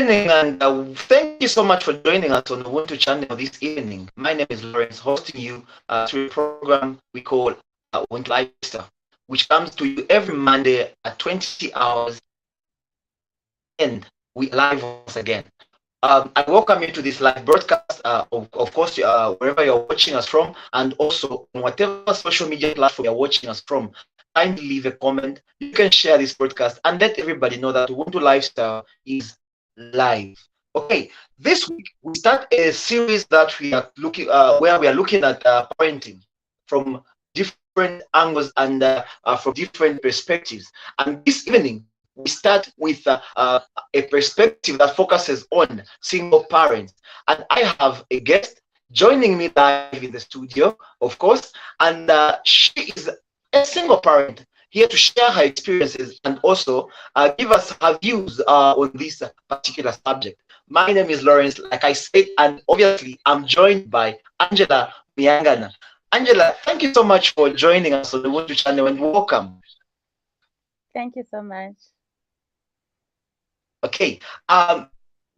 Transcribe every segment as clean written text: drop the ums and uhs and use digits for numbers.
evening, and thank you so much for joining us on the Ubuntu channel this evening. My name is Lawrence, hosting you through a program we call Ubuntu Lifestyle, which comes to you every Monday at 20 hours, and we are live once again. I welcome you to this live broadcast, of course, wherever you're watching us from, and also on whatever social media platform you're watching us from. Kindly leave a comment. You can share this broadcast and let everybody know that Ubuntu Lifestyle is live. Okay, this week we start a series that we are looking, where we are looking at parenting from different angles and from different perspectives. And this evening we start with a perspective that focuses on single parents. And I have a guest joining me live in the studio, of course, and she is a single parent here to share her experiences and also give us her views on this particular subject. My name is Lawrence, like I said, and obviously I'm joined by Angela Nyirenda. Angela, thank you so much for joining us on the Ubuntu channel and welcome. Thank you so much. Okay.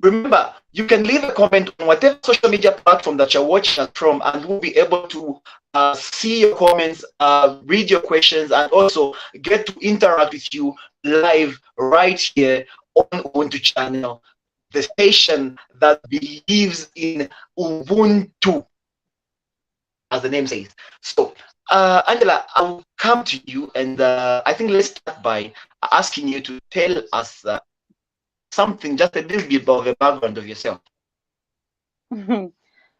Remember, you can leave a comment on whatever social media platform that you're watching us from, and we'll be able to see your comments, read your questions, and also get to interact with you live right here on Ubuntu channel, the station that believes in Ubuntu, as the name says. So, Angela, I'll come to you, and I think let's start by asking you to tell us something, just a little bit of a background of yourself.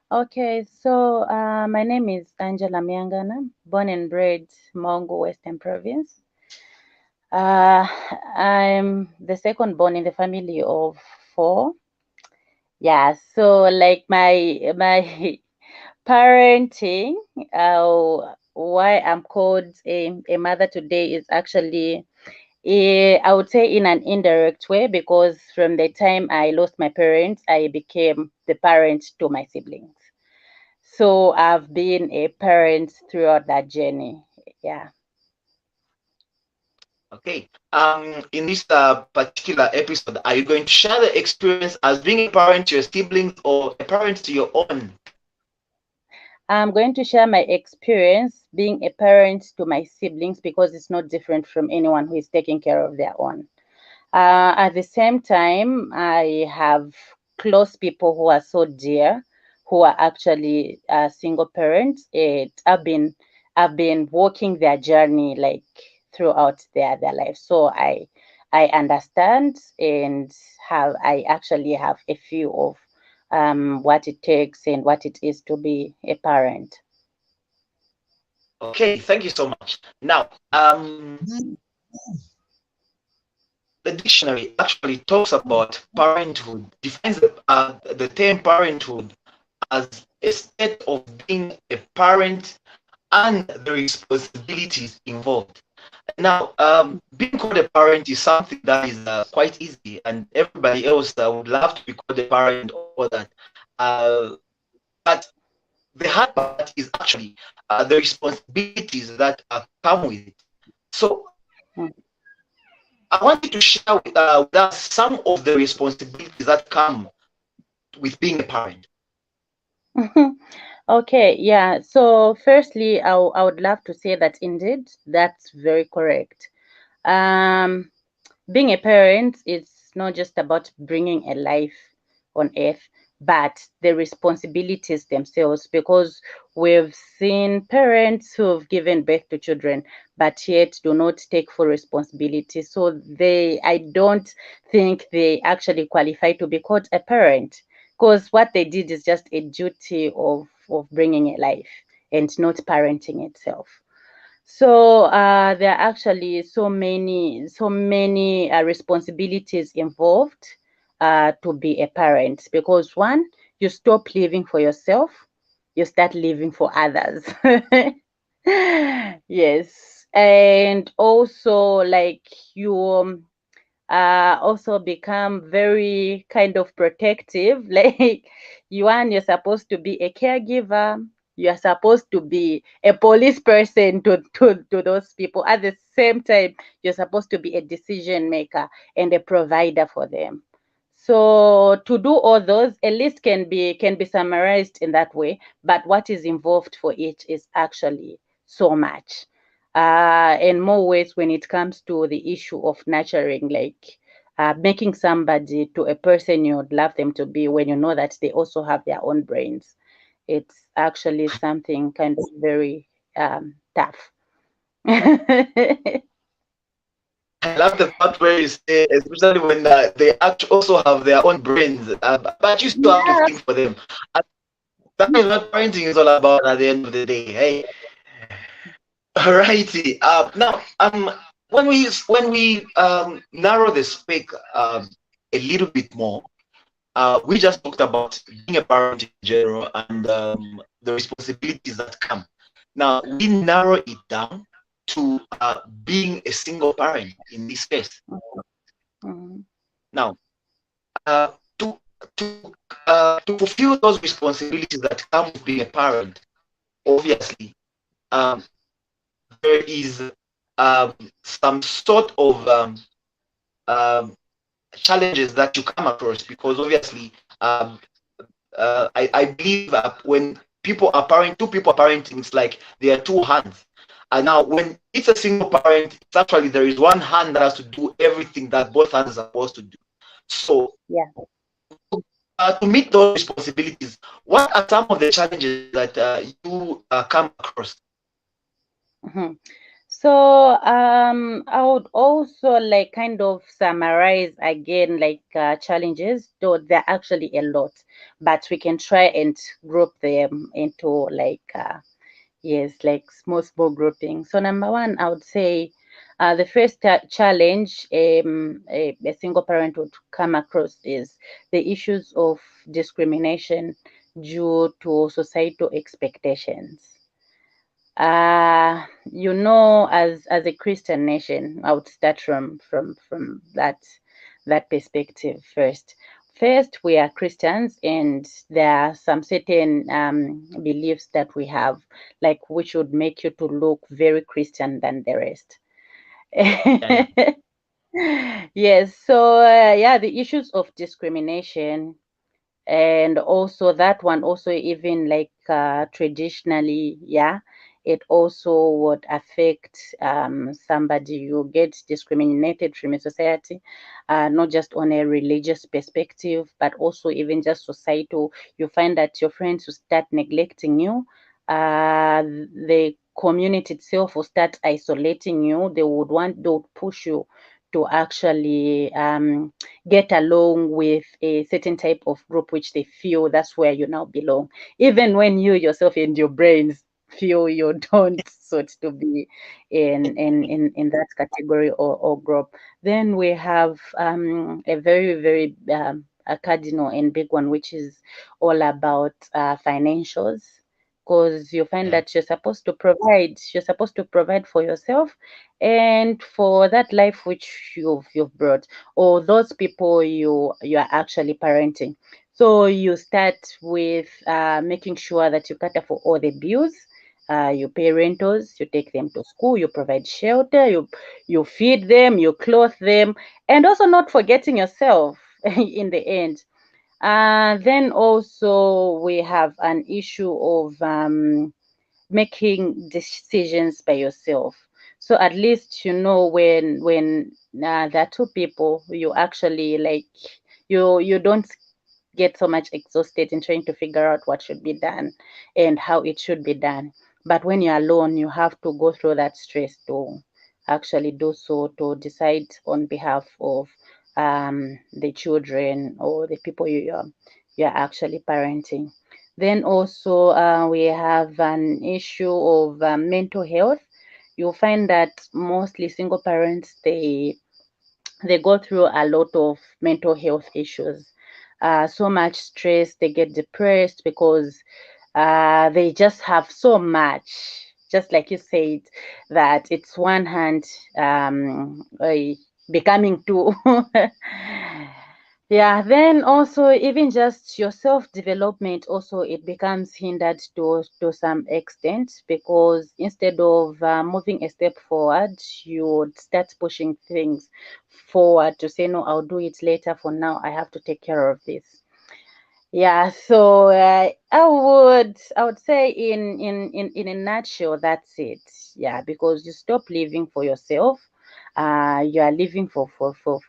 Okay, so my name is Angela Miangana, born and bred Mongo, Western Province. I'm the second born in the family of four. Yeah, so like my parenting, why I'm called a mother today is actually I would say in an indirect way, because from the time I lost my parents, I became the parent to my siblings. So I've been a parent throughout that journey. Yeah. Okay. In this particular episode, are you going to share the experience as being a parent to your siblings or a parent to your own? I'm going to share my experience being a parent to my siblings because it's not different from anyone who is taking care of their own. At the same time, I have close people who are so dear, who are actually single parents. I've been walking their journey like throughout their life, so I understand and I actually have a feel of what it takes and what it is to be a parent. Okay, thank you so much. Now, the dictionary actually talks about parenthood, defines the term parenthood as a state of being a parent and the responsibilities involved. Now, being called a parent is something that is quite easy, and everybody else would love to be called a parent or that. But the hard part is actually the responsibilities that come with it. So, I want you to share with us some of the responsibilities that come with being a parent. Okay, yeah. So firstly, I would love to say that indeed that's very correct. Um, Being a parent is not just about bringing a life on earth, but the responsibilities themselves, because we've seen parents who've given birth to children but yet do not take full responsibility. So I don't think they actually qualify to be called a parent, because what they did is just a duty of bringing a life and not parenting itself. So there are actually so many responsibilities involved to be a parent, because one, you stop living for yourself, you start living for others. Yes, and also like you also become very kind of protective. Like you're supposed to be a caregiver, you're supposed to be a police person to those people. At the same time, you're supposed to be a decision maker and a provider for them. So to do all those, a list can be summarized in that way, but what is involved for each is actually so much. In more ways, when it comes to the issue of nurturing, like making somebody to a person you'd love them to be, when you know that they also have their own brains, it's actually something kind of very tough. I love the part where you say, especially when they also have their own brains, but you still have to Yeah. think for them. Uh, That is what parenting is all about at the end of the day. Hey, alrighty. Now, when we narrow the speak a little bit more, we just talked about being a parent in general and the responsibilities that come. Now we narrow it down to being a single parent in this case. Mhm. Now, uh, to to fulfill those responsibilities that come with being a parent, obviously, um, there is some sort of um, challenges that you come across because obviously I believe when two people are parenting, it's like there are two hands. And now when it's a single parent, it's actually there is one hand that has to do everything that both hands are supposed to do. So Yeah. to meet those responsibilities, what are some of the challenges that you come across? Mhm. So I would also like kind of summarize again like challenges, though there are actually a lot, but we can try and group them into like yes, like small groupings. So number one, I would say the first challenge a single parent would come across is the issues of discrimination due to societal expectations. As a Christian nation, I would start from that perspective first. First, we are Christians, and there are some certain beliefs that we have, like which would make you to look very Christian than the rest. Yeah, yeah. Yes, so yeah, the issues of discrimination, and also that one also even like traditionally, yeah, it also would affect somebody. You get discriminated from a society, not just on a religious perspective but also even just societal. You find that your friends will start neglecting you, the community itself will start isolating you. They would push you to actually get along with a certain type of group which they feel that's where you now belong, even when you yourself and your brains feel you don't sort to be in that category or group. Then we have a very a cardinal and big one, which is all about financials, because you find Yeah. that you're supposed to provide for yourself and for that life which you've brought, or those people you are actually parenting. So you start with making sure that you cater for all the bills. You pay rentals, you take them to school, you provide shelter, you feed them, you clothe them, and also not forgetting yourself in the end. Then also we have an issue of making decisions by yourself. So at least you know when there are two people, you actually like you don't get so much exhausted in trying to figure out what should be done and how it should be done. But when you're alone, you have to go through that stress to actually do so, to decide on behalf of the children or the people you're actually parenting. Then also we have an issue of mental health. You'll find that mostly single parents, they go through a lot of mental health issues. So much stress, they get depressed because they just have so much. Just like you said, that it's one hand becoming two. Yeah, then also even just your self-development also it becomes hindered to some extent, because instead of moving a step forward, you would start pushing things forward to say, no, I'll do it later. For now, I have to take care of this. Yeah, so I would say in a nutshell, that's it. Yeah, because you stop living for yourself. You are living for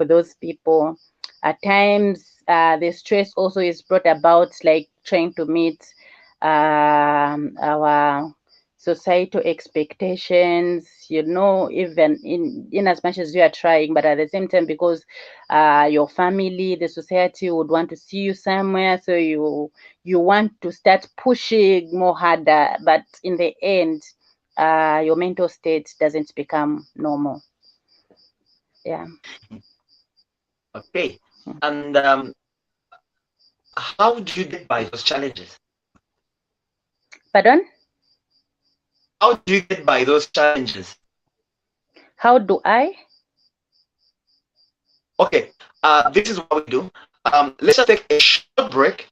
those people. At times, the stress also is brought about like trying to meet our societal expectations, even in as much as you are trying, but at the same time, because your family, the society would want to see you somewhere, so you want to start pushing more harder, but in the end, your mental state doesn't become normal. Yeah. Okay. And how do you get by those challenges? Pardon? How do you get by those challenges? How do I? Okay. This is what we do. Let's just take a short break.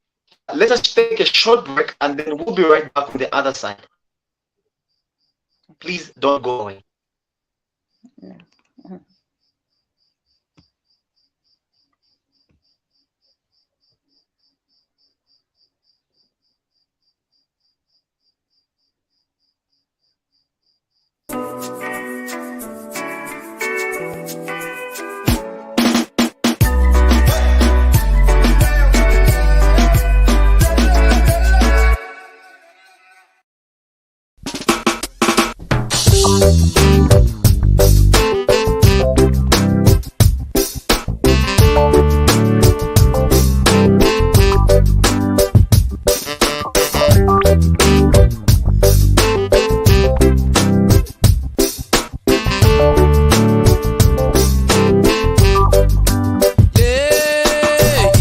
Let us take a short break, and then we'll be right back on the other side. Please don't go away. Yeah. Mhm.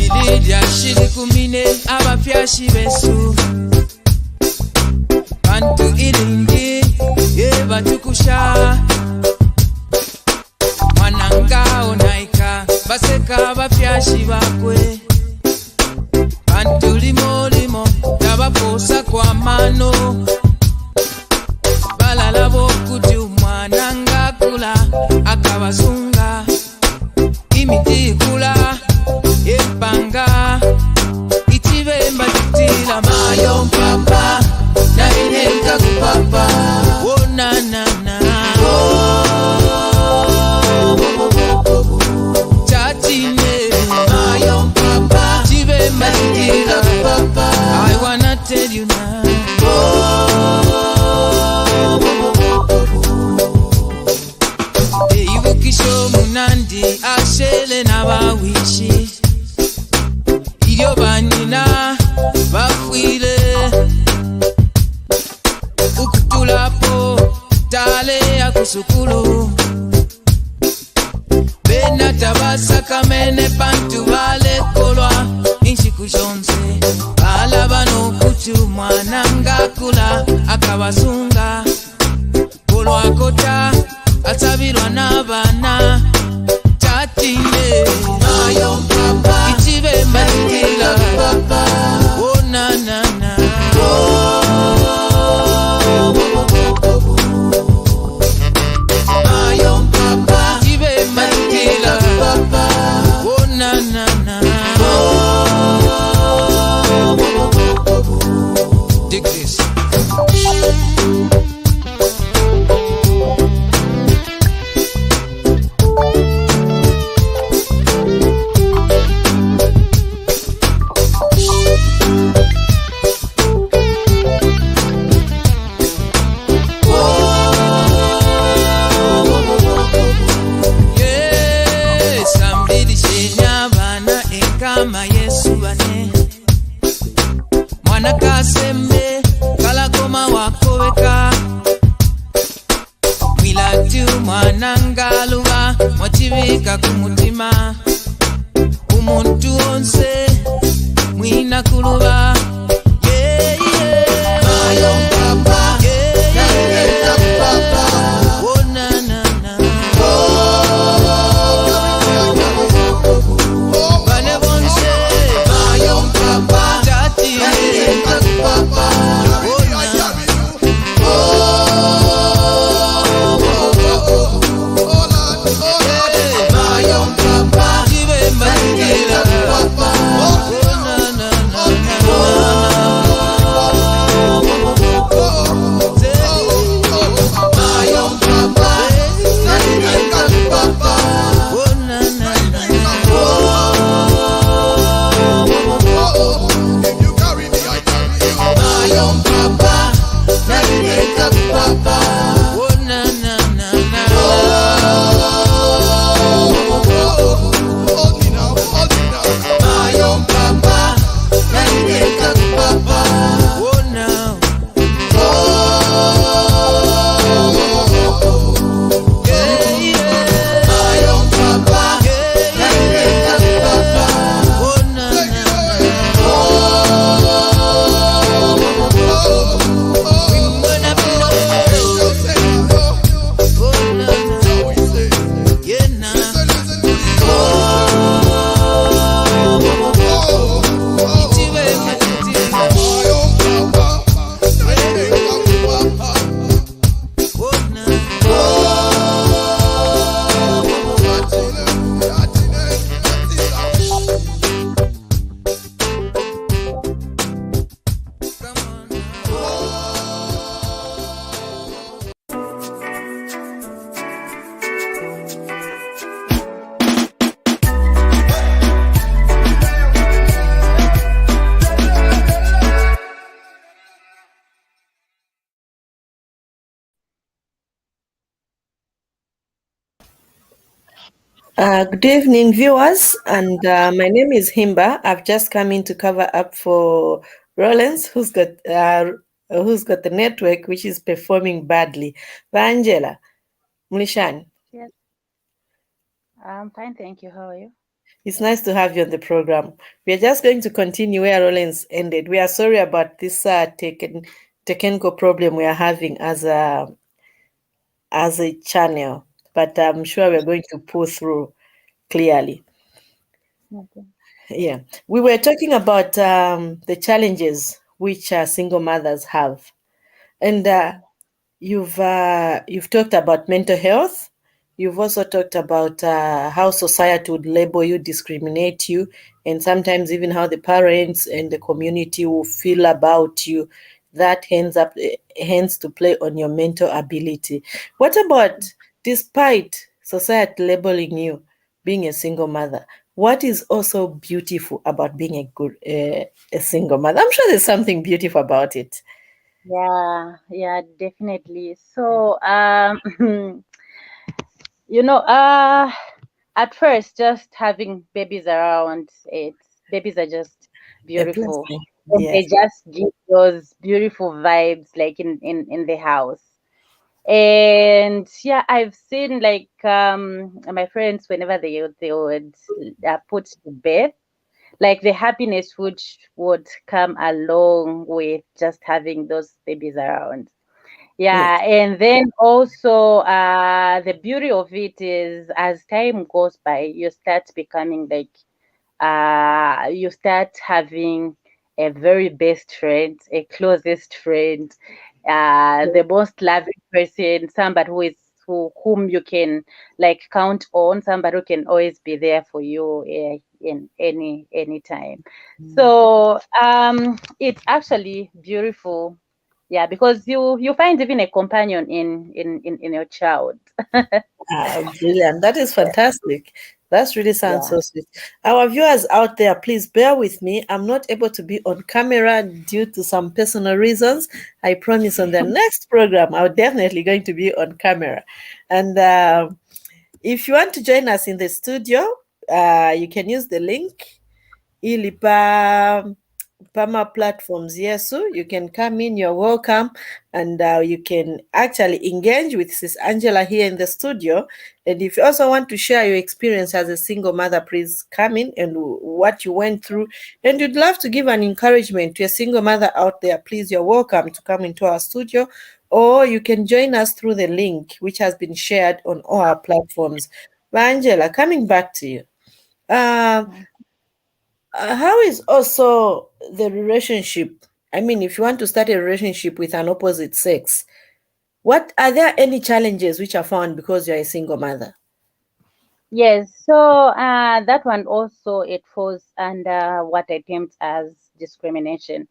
ililya shili kumine abafyashi besu bantu ilingi yebatukusha mwanangao naika baseka abafyashi bakwe bantu limolimo tabaposa kwa mano balala bokuti umwana ngakula akabasunga imiti ikula empanga itibemba titila mayo mpapa naineka kupapa onanana chatine mayo mpapa tibemba titila kupapa I wanna tell you now eyibukisho munandi ashele nabawishi ilyo banina bafwile ukutulapo tale ya kusukulu bena tabasakamene pantu balekolwa inshiku zonse balaba nokutu mwana ngakula akabasunga kolwakota atabirwa n'abana tatine mayo mpapa itibemba titila papa onanana mayo mpapa itibemba titila papa onanana dig this. Kama Yesu bane mwana kasembe kalakoma wakoweka mwilatu mwana ngaluba mwachibika kumutima umuntu onse mwina kuluba mayo mpapa bane bonse Good evening, viewers, and my name is Himba. I've just come in to cover up for Rollins, who's got the network which is performing badly. Angela, Mlishan, Yes, I'm fine, thank you. How are you? it's nice to have you on the program. We are just going to continue where Rollins ended. We are sorry about this technical problem we are having as a channel, but I'm sure we're going to pull through clearly. Okay. Yeah, we were talking about the challenges which single mothers have, and Yeah. you've talked about mental health. You've also talked about how society would label you, discriminate you, and sometimes even how the parents and the community will feel about you. That hands to play on your mental ability. What about, despite society labeling you being a single mother, what is also beautiful about being a single mother? I'm sure there's something beautiful about it. Yeah, yeah, definitely. So, you know, at first, just having babies around, babies are just A beautiful, blessing. and they Yes. just give those beautiful vibes, like in the house. And yeah, I've seen like my friends whenever they would put to bed, like the happiness which would come along with just having those babies around. Yes. Yeah, and then also the beauty of it is as time goes by, you start becoming like you start having a very best friend, a closest friend, the most loving person, somebody whom you can like count on, somebody who can always be there for you in any time. So it's actually beautiful. Yeah, because you find even a companion in your child. Brilliant. That is fantastic. That really sounds Yeah. so sweet. Our viewers out there, please bear with me. I'm not able to be on camera due to some personal reasons. I promise on the next program, I'm definitely going to be on camera. And if you want to join us in the studio, you can use the link Ilipa Pama platforms. Yes, so you can come in, you're welcome, and you can actually engage with Sis Angela here in the studio. And if you also want to share your experience as a single mother, please come in and what you went through. And you'd love to give an encouragement to a single mother out there, please, you're welcome to come into our studio, or you can join us through the link which has been shared on all our platforms. But Angela, coming back to you. Uh, how is also the relationship? I mean, if you want to start a relationship with an opposite sex, what are there any challenges which are found because you're a single mother? Yes, so that one also it falls under what I termed as discrimination.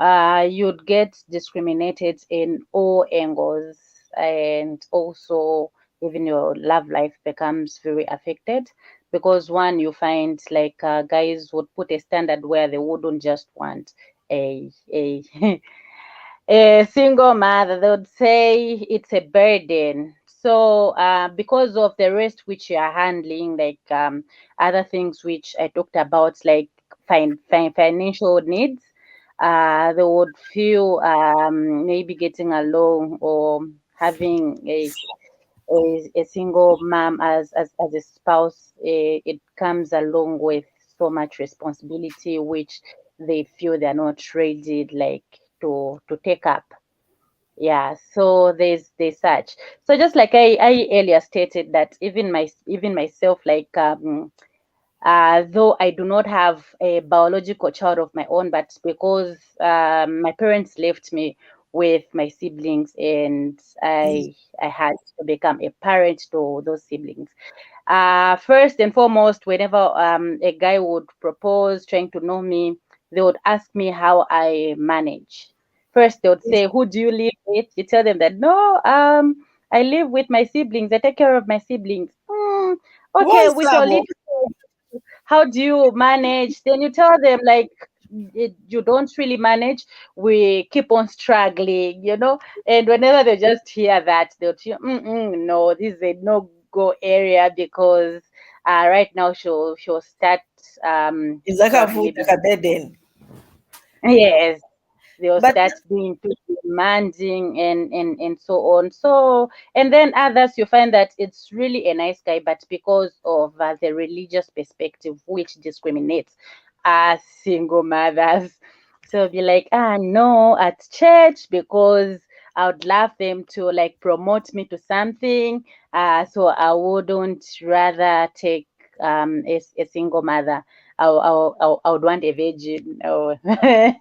You'd get discriminated in all angles, and also even your love life becomes very affected because one, you find like guys would put a standard where they wouldn't just want a a single mother, they would say it's a burden. So, because of the rest which you are handling, like other things which I talked about, like financial needs, they would feel maybe getting along or having a single mom as a spouse, it comes along with so much responsibility, which they feel they're not ready, like to take up. Yeah, so there's such. So just like I earlier stated that even myself, like though I do not have a biological child of my own, but because my parents left me with my siblings, and I had to become a parent to those siblings. First and foremost, whenever a guy would propose, trying to know me, they would ask me how I manage. First, they would say, "Who do you live with?" You tell them that no, I live with my siblings. I take care of my siblings. Okay, What's with up? your little, how do you manage? Then you tell them like you don't really manage. We keep on struggling, And whenever they just hear that, they'll tell you, no, this is a no go area because Right now she'll start Izakafuta maybe kabeden. yes, they'll But start being too demanding and so on. So and then others you find that it's really a nice guy, but because of the religious perspective which discriminates single mothers, so be like, no, at church because I would love them to like promote me to something. So I wouldn't rather take a single mother. I would want a virgin or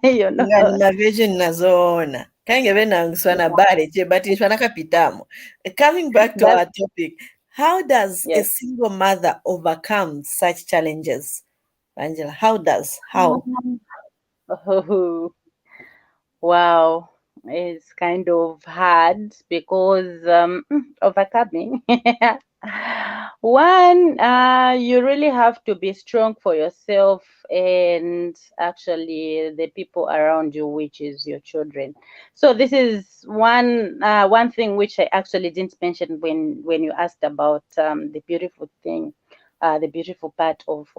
you know. ngani mavision nazoona kange venangiswa na bale chebatishwa nakapitamo. Coming back to That's our topic, how does a yes. single mother overcome such challenges? Angela, how? Um, oh, wow. It's kind of hard because overcoming. One, you really have to be strong for yourself and actually the people around you, which is your children. So this is one thing which I actually didn't mention when you asked about the beautiful part of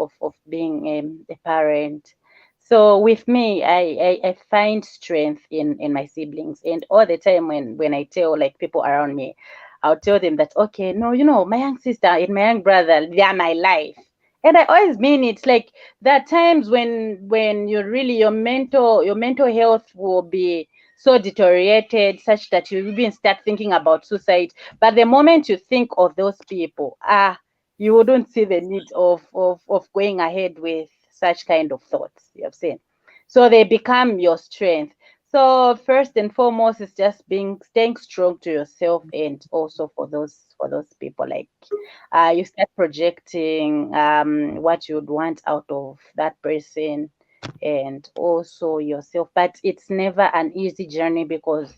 being a parent. So with me, I find strength in my siblings, and all the time when I tell like people around me, I'll tell them that okay, no, my young sister and my young brother, they are my life, and I always mean it. Like there are times when you really your mental health will be so deteriorated such that you even start thinking about suicide. But the moment you think of those people, you wouldn't see the need of going ahead with such kind of thoughts you have seen. So they become your strength. So first and foremost is just being staying strong to yourself and also for those people. Like you start projecting what you would want out of that person and also yourself. But it's never an easy journey because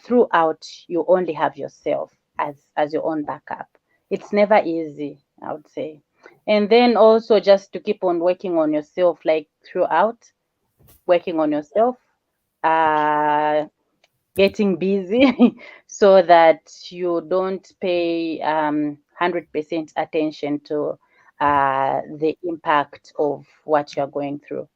throughout you only have yourself as your own backup. It's never easy, I would say. And then also just to keep on working on yourself, like throughout working on yourself, uh, getting busy so that you don't pay 100% attention to the impact of what you're going through.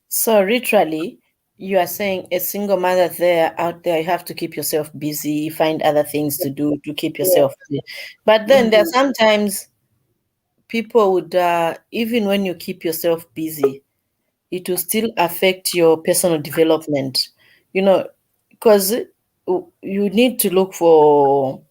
So literally, you are saying a single mother there out there, you have to keep yourself busy, find other things to do to keep Yes. yourself busy. But then there are Mhm. sometimes people would, even when you keep yourself busy, it will still affect your personal development, because you need to look for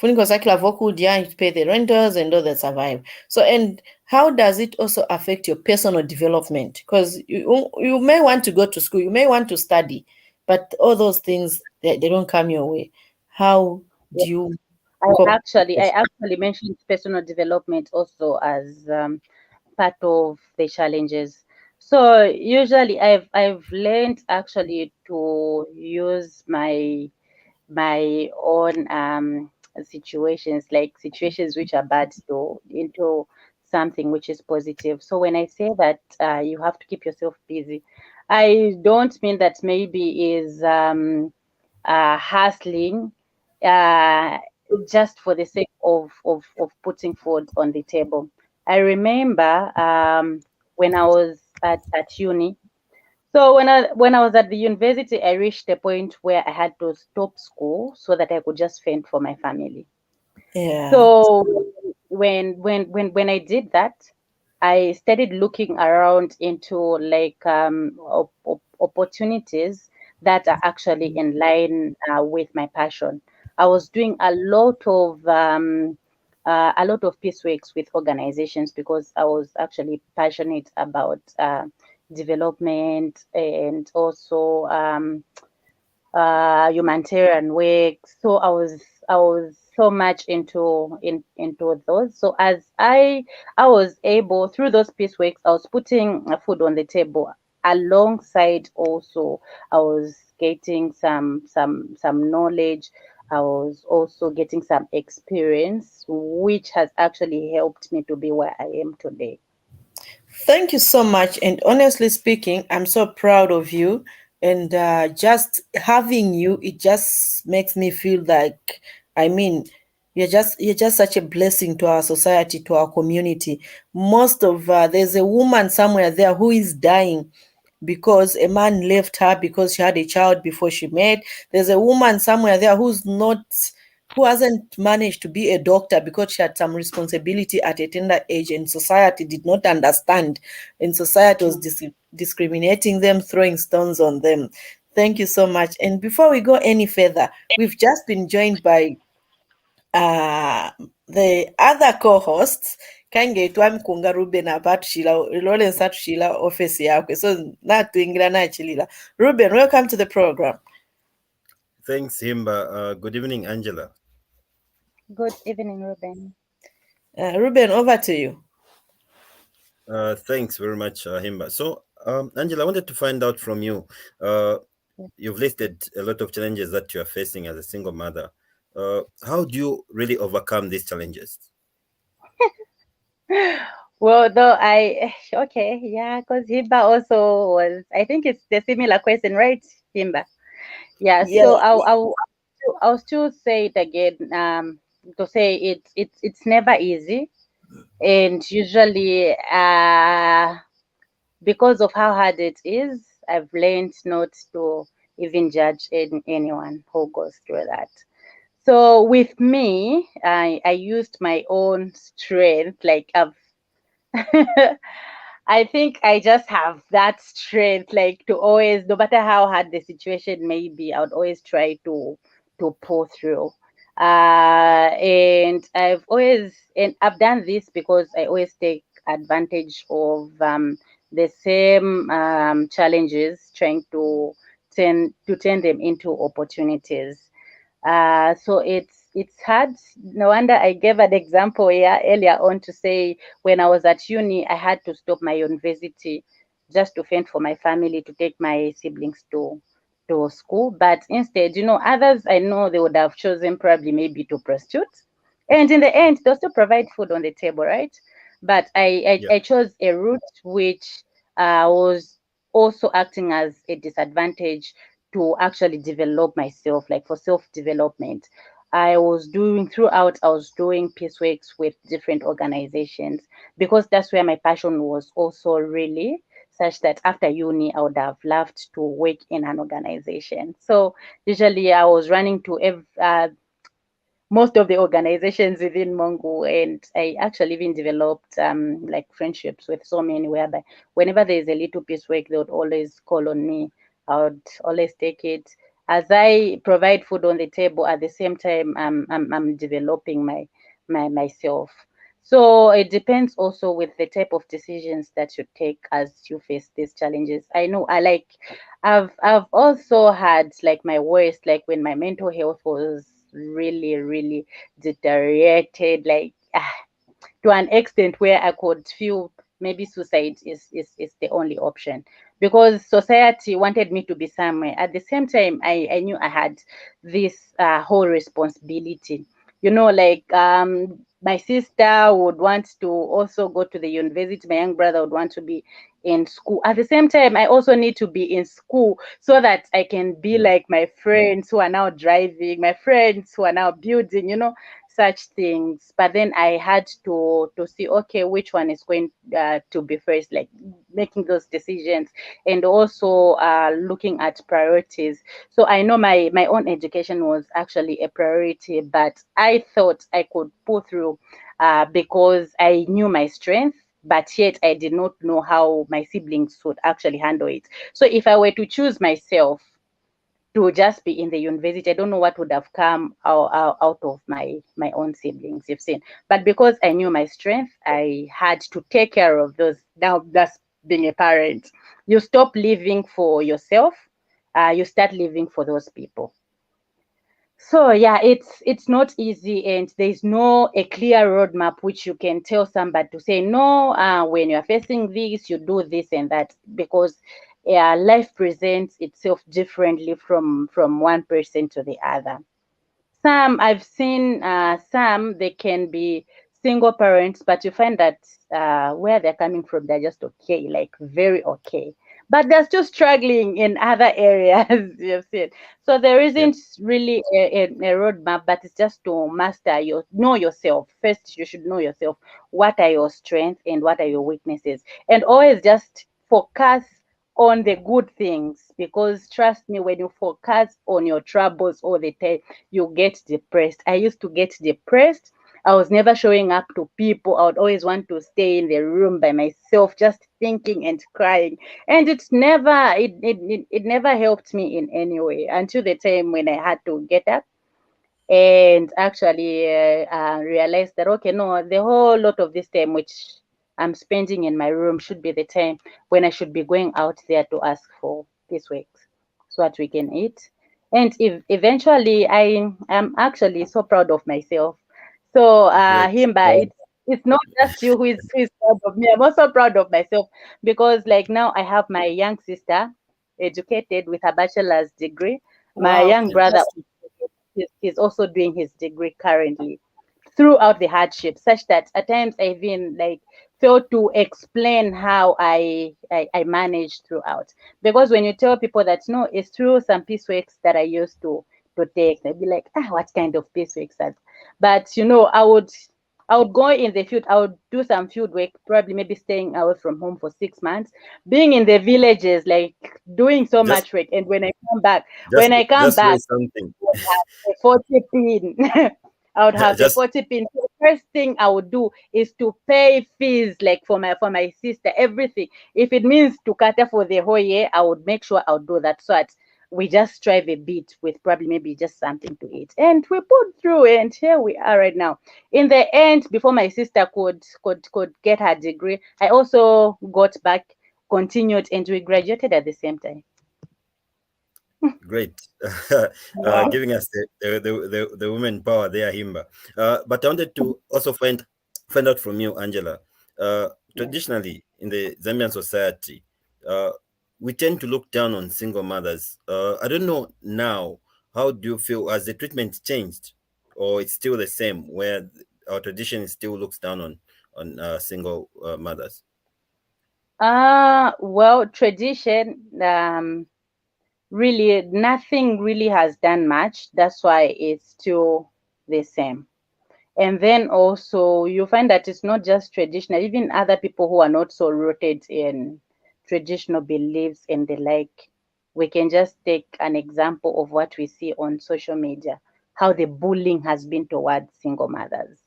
funiko sakila vokudya to pay the renters and all that survive. So, and how does it also affect your personal development? Because you may want to go to school, you may want to study, but all those things they don't come your way. How do you I cope with actually, I this? actually mentioned personal development also as part of the challenges. So usually, I've learned actually to use my own situations, like situations which are bad, to into something which is positive. So when I say that you have to keep yourself busy, I don't mean that maybe is hustling uh, just for the sake of putting food on the table. I remember when I was at uni. So when I was at the university, I reached a point where I had to stop school so that I could just fend for my family. Yeah. So when I did that, I started looking around into like opportunities that are actually in line with my passion. I was doing a lot of pieceworks with organizations because I was actually passionate about development and also humanitarian work. So I was so much into those. So as I was able through those pieceworks, I was putting food on the table. Alongside also, I was getting some knowledge. I was also getting some experience, which has actually helped me to be where I am today. Thank you so much. And honestly speaking, I'm so proud of you. And just having you, it just makes me feel like, I mean, You're just such a blessing to our society, to our community. Most of there's a woman somewhere there who is dying because a man left her because she had a child before she married. There's a woman somewhere there who hasn't managed to be a doctor because she had some responsibility at a tender age, and society did not understand, and society was discriminating them, throwing stones on them. Thank you so much. And before we go any further, we've just been joined by uh, the other co-hosts. Kangeitwa Mkunga Ruben abatushira Lawrence atushira office yakwe, so natuingira nachilila. Ruben, welcome to the program. Thanks, Himba. Good evening, Angela. Good evening, Ruben. Ruben, over to you. Thanks very much, Himba. So, Angela, I wanted to find out from you. You've listed a lot of challenges that you are facing as a single mother. How do you really overcome these challenges? Well, though okay, yeah, because Himba also was, I think it's the similar question, right, Himba? Yeah, Yeah, so I'll still say it again, to say it's never easy, and usually, because of how hard it is, I've learned not to even judge anyone who goes through that. So with me, I used my own strength, like I've I think I just have that strength, like to always, no matter how hard the situation may be, I would always try to pull through. And I've done this because I always take advantage of the same challenges, trying to turn them into opportunities. So it's hard. No wonder I gave an example here earlier on to say when I was at uni, I had to stop my university just to fend for my family to take my siblings to school. But instead, others I know they would have chosen probably maybe to prostitute, and in the end, they'll still provide food on the table, right? But Yeah. I chose a route which was also acting as a disadvantage to actually develop myself, like for self-development. I was doing peace works with different organizations because that's where my passion was also really such that after uni, I would have loved to work in an organization. So usually I was running to most of the organizations within Mongo, and I actually even developed like friendships with so many whereby whenever there's a little piece work, they would always call on me. I would always take it. As I provide food on the table, at the same time, I'm developing myself. So it depends also with the type of decisions that you take as you face these challenges. I know I've also had like my worst, like when my mental health was really, really deteriorated, like to an extent where I could feel maybe suicide is the only option because society wanted me to be somewhere. At the same time, I knew I had this whole responsibility. Like my sister would want to also go to the university, my young brother would want to be in school. At the same time, I also need to be in school so that I can be Yeah. like my friends who are now driving, my friends who are now building, such things. But then I had to see, okay, which one is going to be first, like making those decisions, and also looking at priorities. So I know my own education was actually a priority, but I thought I could pull through because I knew my strength. But yet, I did not know how my siblings would actually handle it. So, if I were to choose myself, to just be in the university, I don't know what would have come out of my own siblings, you've seen. But because I knew my strength, I had to take care of those. Now that's being a parent. You stop living for yourself, you start living for those people. So yeah, it's not easy, and there's no a clear roadmap which you can tell somebody to say no. When you're facing this, you do this and that because life presents itself differently from one person to the other. Some I've seen, some they can be single parents, but you find that where they're coming from, they're just okay, like very okay. but they're still struggling in other areas. You've seen. So there Yeah. isn't really a roadmap, but it's just to know yourself. First, you should know yourself. What are your strengths and what are your weaknesses? And always just focus on the good things, because trust me, when you focus on your troubles all the time, you get depressed. I used to get depressed. I was never showing up to people. I would always want to stay in the room by myself, just thinking and crying. And it never helped me in any way until the time when I had to get up and actually realized that, okay, no, the whole lot of this time which I'm spending in my room should be the time when I should be going out there to ask for this week so that we can eat. And if eventually I am actually so proud of myself. So Great. Himba, it's not just you who is proud of me. I'm also proud of myself, because like now I have my young sister educated with a bachelor's degree. My Wow, young brother, fantastic. he's also doing his degree currently, throughout the hardship, such that at times I even like failed to explain how I managed throughout. Because when you tell people that no, it's through some pieceworks that I used to take, they'd be like, what kind of pieceworks that? But I would go in the field. I would do some field work, probably maybe staying away from home for 6 months, being in the villages, like doing so Just much work. And just when I come just back, raise something. would have the 40 pin. I would have the Just 40 pin. So the first thing I would do is to pay fees, like for my sister, everything. If it means to cater for the whole year, I would make sure I would do that, so that we just strive a bit with probably maybe just something to eat. And we put through, and here we are right now. In the end, before my sister could get her degree, I also got back, continued, and we graduated at the same time. great. Yeah. Giving us the women power there, Himba. But I wanted to also find out from you, Angela. Traditionally, in the Zambian society, uh, we tend to look down on single mothers. I don't know now. How do you feel? Has the treatment changed, or it's still the same, where our tradition still looks down on single mothers? Well, tradition, really, nothing really has done much. That's why it's still the same. And then also, you find that it's not just traditional, even other people who are not so rooted in traditional beliefs and the like. We can just take an example of what we see on social media, how the bullying has been towards single mothers.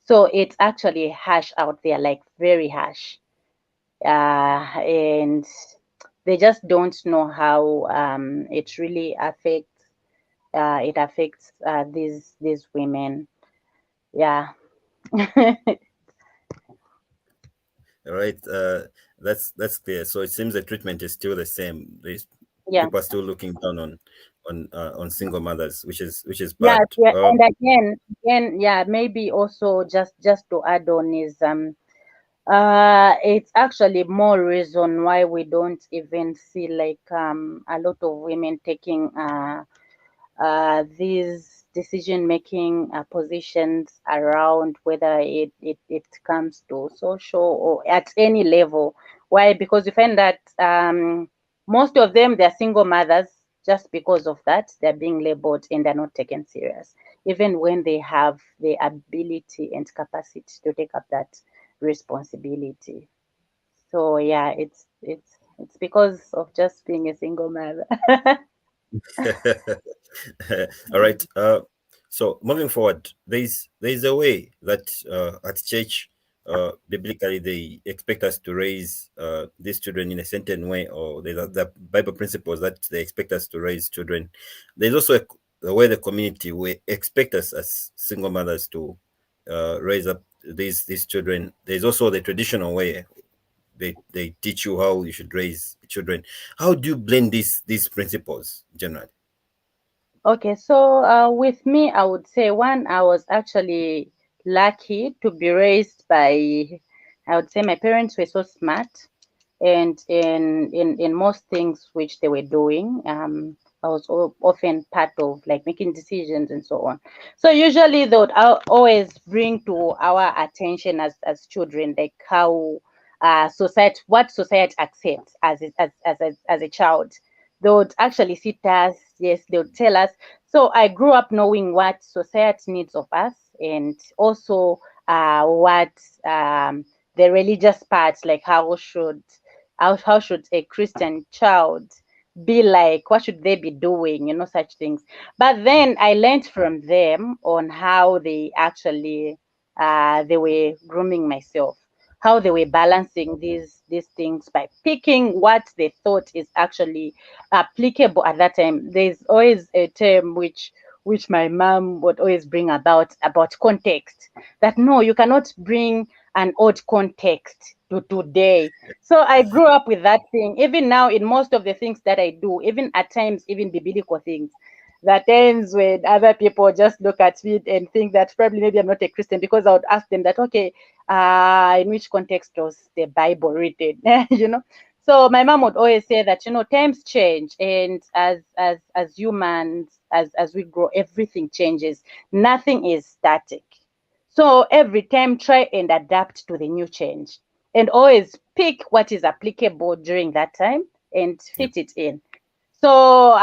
So it's actually harsh out there, like very harsh. And they just don't know how it really affects these women. Yeah. All right, that's clear. So it seems the treatment is still the same. These Yeah. people are still looking down on single mothers, which is Yeah, bad. yeah, and again, yeah, maybe also just to add on is it's actually more reason why we don't even see like a lot of women taking these decision making positions around, whether it comes to social or at any level. Why? Because you find that most of them, they're single mothers. Just because of that, they're being labeled and they're not taken serious, even when they have the ability and capacity to take up that responsibility. So yeah, it's because of just being a single mother. All right. So moving forward, there's a way that at church, biblically, they expect us to raise these children in a certain way, or there's the Bible principles that they expect us to raise children. There's also a way the community we expect us as single mothers to raise up these children. There's also the traditional way they teach you how you should raise children. How do you blend these principles generally? Okay, so with me, I would say one, I was actually lucky to be raised by, I would say my parents were so smart, and in most things which they were doing, I was often part of like making decisions and so on. So usually they would always bring to our attention as children, like how society, what society accepts as a child. They would actually sit us, yes, they would tell us. So I grew up knowing what society needs of us, and also what the religious parts, like how should a Christian child be like, what should they be doing, such things. But then I learned from them on how they actually they were grooming myself, how they were balancing these things by picking what they thought is actually applicable at that time. There's always a term which my mom would always bring about context, that no, you cannot bring an old context to today. So I grew up with that thing. Even now, in most of the things that I do, even at times, even biblical things, that ends when other people just look at me and think that probably maybe I'm not a Christian, because I would ask them that, okay, in which context was the Bible written? So my mom would always say that, times change, and as humans, as we grow, everything changes. Nothing is static. So every time try and adapt to the new change, and always pick what is applicable during that time and Yep. fit it in. So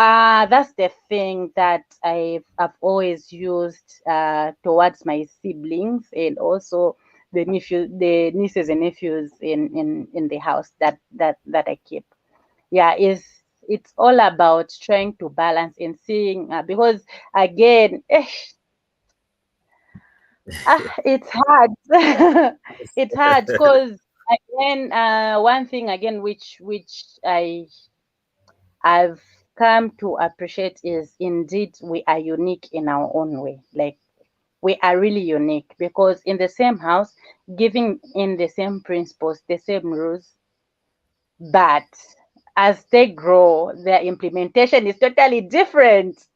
that's the thing that I've always used towards my siblings, and also the nieces and nephews in the house that I keep. Yeah, it's all about trying to balance and seeing, because again, it's hard. It's hard because, again, one thing again which I've come to appreciate is, indeed, we are unique in our own way. Like, we are really unique, because in the same house, giving in the same principles, the same rules, but as they grow, their implementation is totally different.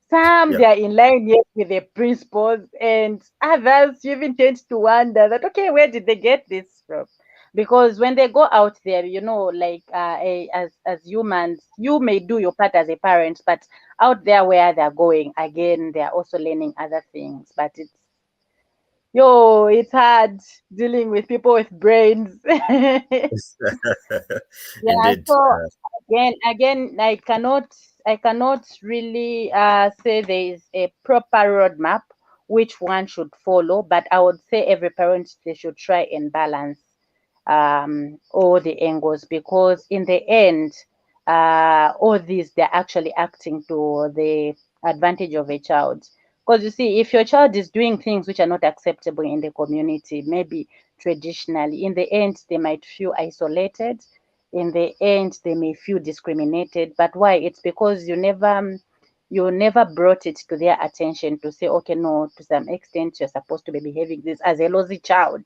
Some Yeah. they are in line, yes, with the principles, and others you even tend to wonder that, okay, where did they get this from? Because when they go out there, like, as humans, you may do your part as a parent, but out there where they're going, again, they're also learning other things. But it's hard dealing with people with brains. Yeah, Indeed. so again, I cannot really say there is a proper roadmap which one should follow, but I would say every parent, they should try and balance all the angles, because in the end, all these, they're actually acting to the advantage of a child. Because you see, if your child is doing things which are not acceptable in the community, maybe traditionally, in the end, they might feel isolated. In the end, they may feel discriminated. But why? It's because you never brought it to their attention to say, okay, no, to some extent, you're supposed to be behaving this as a lousy child.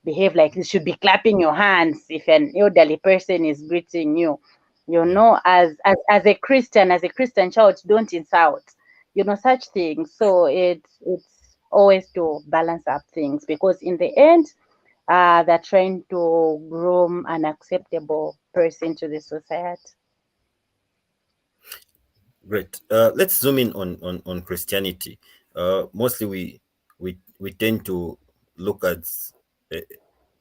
Behave like this. Should be clapping your hands if an elderly person is greeting you. Yeah. As a Christian child, don't insult. Such things. So it's always to balance up things, because in the end, they're trying to groom an acceptable person to the society. Great. Let's zoom in on Christianity. Mostly we tend to look at uh,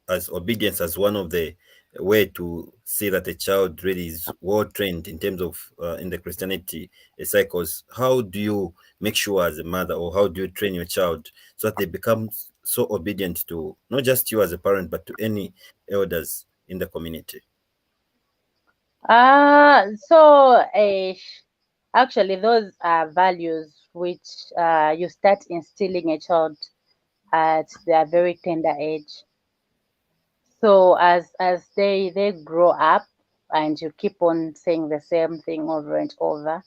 as obedience as one of the way to see that a child really is well trained in terms of in the Christianity cycles. How do you make sure as a mother, or how do you train your child so that they become so obedient to not just you as a parent, but to any elders in the community? Actually, those are values which you start instilling a child at their very tender age. So as they grow up, and you keep on saying the same thing over and over,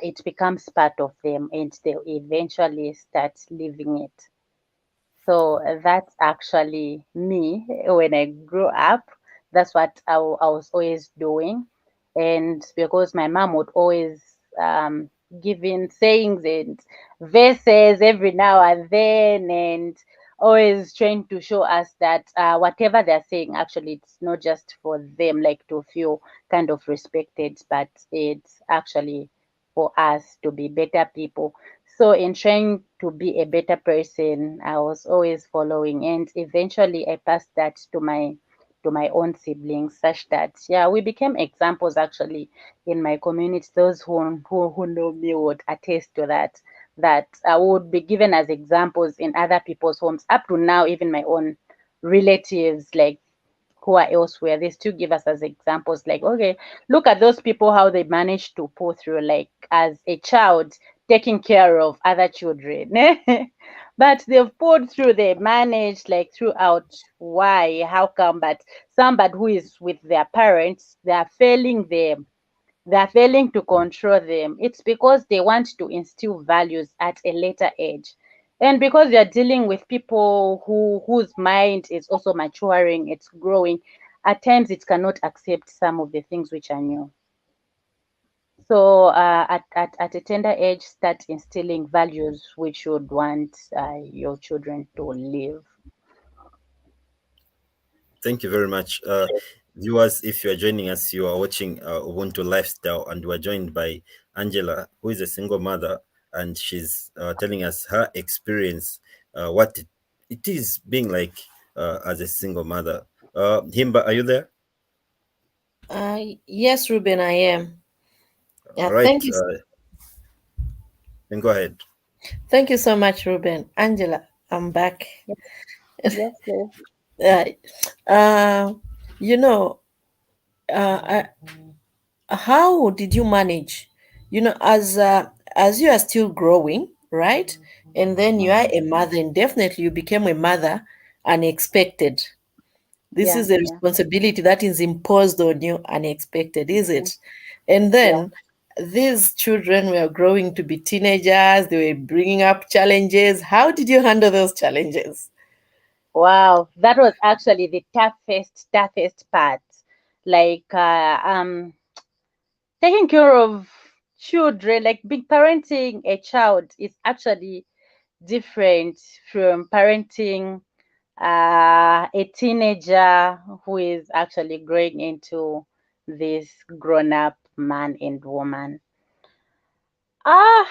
it becomes part of them, and they eventually start living it. So that's actually me when I grew up. That's what I was always doing. And because my mom would always give in sayings and verses every now and then, and always trying to show us that whatever they're saying, actually, it's not just for them, like, to feel kind of respected, but it's actually for us to be better people. So in trying to be a better person, I was always following, and eventually I passed that to my to my own siblings, such that we became examples actually in my community. Those who know me would attest to that. That I would be given as examples in other people's homes. Up to now, even my own relatives, like who are elsewhere, they still give us as examples. Like, okay, look at those people, how they managed to pull through. Like as a child, taking care of other children. But they've pulled through, they managed like throughout. Why? How come? But somebody who is with their parents, they are failing them. They are failing to control them. It's because they want to instill values at a later age. And because you're dealing with people whose mind is also maturing, it's growing, at times it cannot accept some of the things which are new. So at a tender age, start instilling values which you would want your children to live. Thank you very much. Viewers, if you are joining us, you are watching Ubuntu Lifestyle, and we are joined by Angela, who is a single mother, and she's telling us her experience, what it is being like as a single mother. Himba, are you there? Yes, Ruben, I am. All Yeah, right, then go ahead. thank you so much, Ruben. Angela, I'm back. Yes, please. Uh, uh, you know, uh, how did you manage? As you are still growing, right? And then you are a mother, and definitely you became a mother unexpected. This Yeah, is a yeah, responsibility that is imposed on you unexpected, is it? And yeah. then these children were growing to be teenagers, they were bringing up challenges. How did you handle those challenges? Wow, that was actually the toughest part. Like taking care of children, like big parenting a child is actually different from parenting a teenager who is actually growing into this grown-up man and woman. Ah,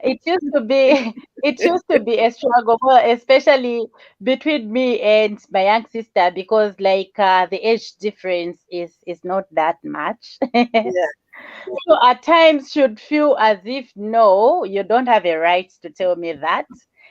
it used to be it used to be a struggle, especially between me and my young sister, because like the age difference is not that much. Yeah. So at times should feel as if no, you don't have a right to tell me that.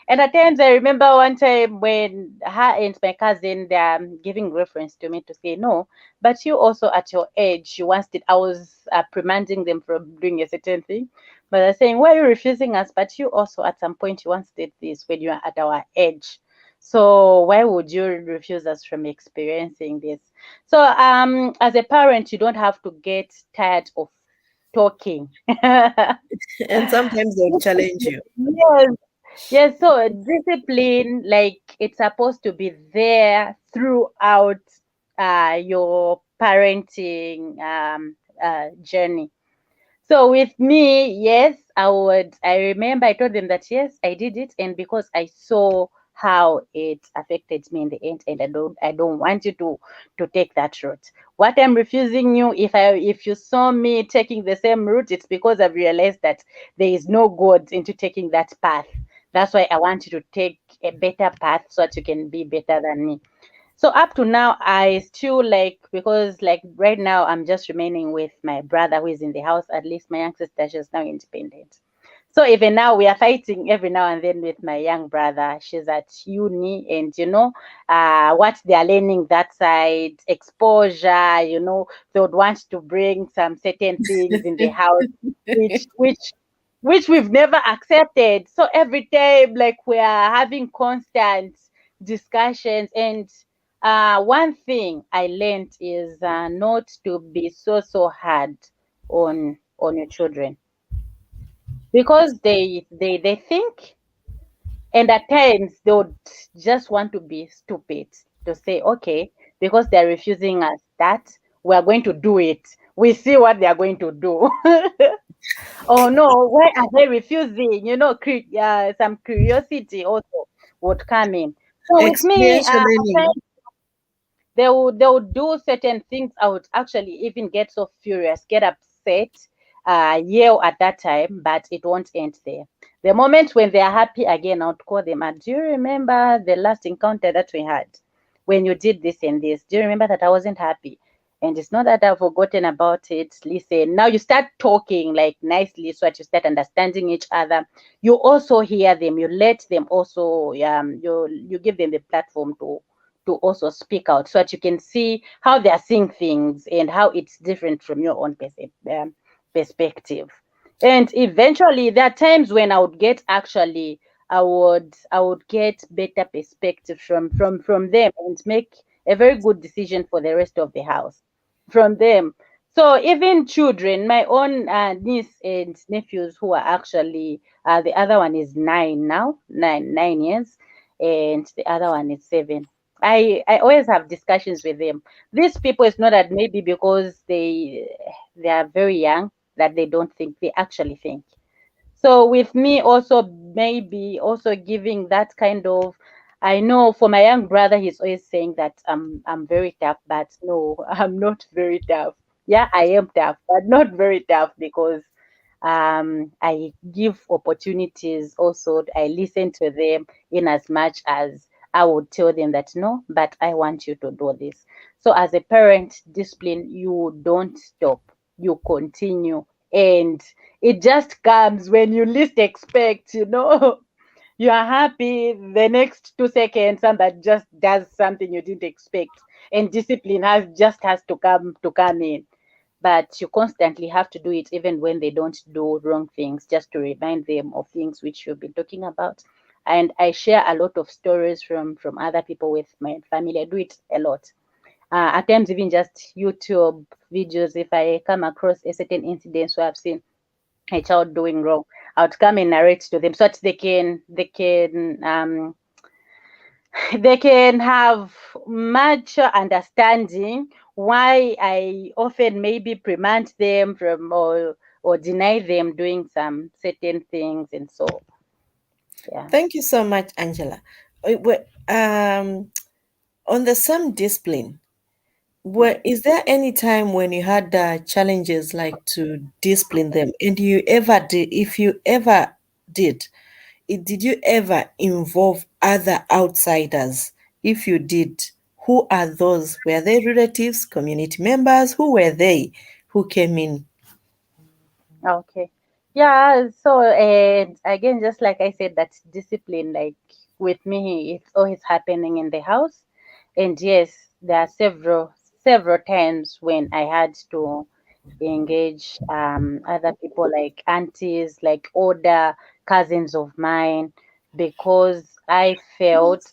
And at times I remember one time when her and my cousin, they're giving reference to me to say no, but you also at your age you once did. I was reprimanding them from doing a certain thing, but they're saying, why are you refusing us? But you also at some point you once did this when you are at our age. So why would you refuse us from experiencing this? So as a parent, you don't have to get tired of talking. And sometimes they'll challenge you. Yes, yes. So discipline, like it's supposed to be there throughout your parenting journey. So with me, yes, I would. I remember I told them that yes, I did it, and because I saw how it affected me in the end, and I don't want you to take that route. What I'm refusing you, if you saw me taking the same route, it's because I've realized that there is no good into taking that path. That's why I want you to take a better path so that you can be better than me. So up to now, I still like, because like right now I'm just remaining with my brother who is in the house. At least my young sister, she's now independent. So even now we are fighting every now and then with my young brother. She's at uni, and what they are learning that side, exposure. They would want to bring some certain things in the house, which we've never accepted. So every time, like we are having constant discussions. And one thing I learned is not to be so hard on your children, because they think, and at times they would just want to be stupid to say, okay, because they're refusing us that, we're going to do it. We see what they are going to do. Oh no, why are they refusing? Some curiosity also would come in. So with me, Experiential at learning. times they would do certain things. I would actually even get so furious, get upset, yell at that time, but it won't end there. The moment when they are happy again, I would call them, and do you remember the last encounter that we had? when you did this and this? Do you remember that I wasn't happy? And it's not that I've forgotten about it. Listen, now you start talking like nicely so that you start understanding each other. You also hear them, you let them also, you give them the platform to also speak out so that you can see how they are seeing things and how it's different from your own perspective. And eventually there are times when I would get actually I would get better perspective from them and make a very good decision for the rest of the house from them. So even children, my own niece and nephews who are actually the other one is 9 now, 9 years, and the other one is 7. I always have discussions with them. These people, it's not that maybe because they are very young that they don't think, they actually think. So with me also maybe also giving that kind of, I know for my young brother he's always saying that I'm very tough, but no, I'm not very tough. Yeah, I am tough, but not very tough because I give opportunities also. I listen to them in as much as I would tell them that no, but I want you to do this. So as a parent, discipline, you don't stop, you continue, and it just comes when you least expect, you are happy the next 2 seconds somebody just does something you didn't expect, and discipline has to come in. But you constantly have to do it even when they don't do wrong things, just to remind them of things which you've been talking about. And I share a lot of stories from other people with my family. I do it a lot. At times even just YouTube videos. If I come across a certain incident where I've seen a child doing wrong, I would come and narrate to them so that they can have much understanding why I often maybe prevent them from, or deny them doing some certain things, and so yeah. Thank you so much, Angela. On the same discipline, is there any time when you had challenges like to discipline them, and you ever did? If you ever did, did you ever involve other outsiders? If you did, who are those? Were they relatives, community members? Who were they who came in? Okay. Yeah, so and again, just like I said, that discipline, like with me, it's always happening in the house. And yes, there are several times when I had to engage other people like aunties, like older cousins of mine, because I felt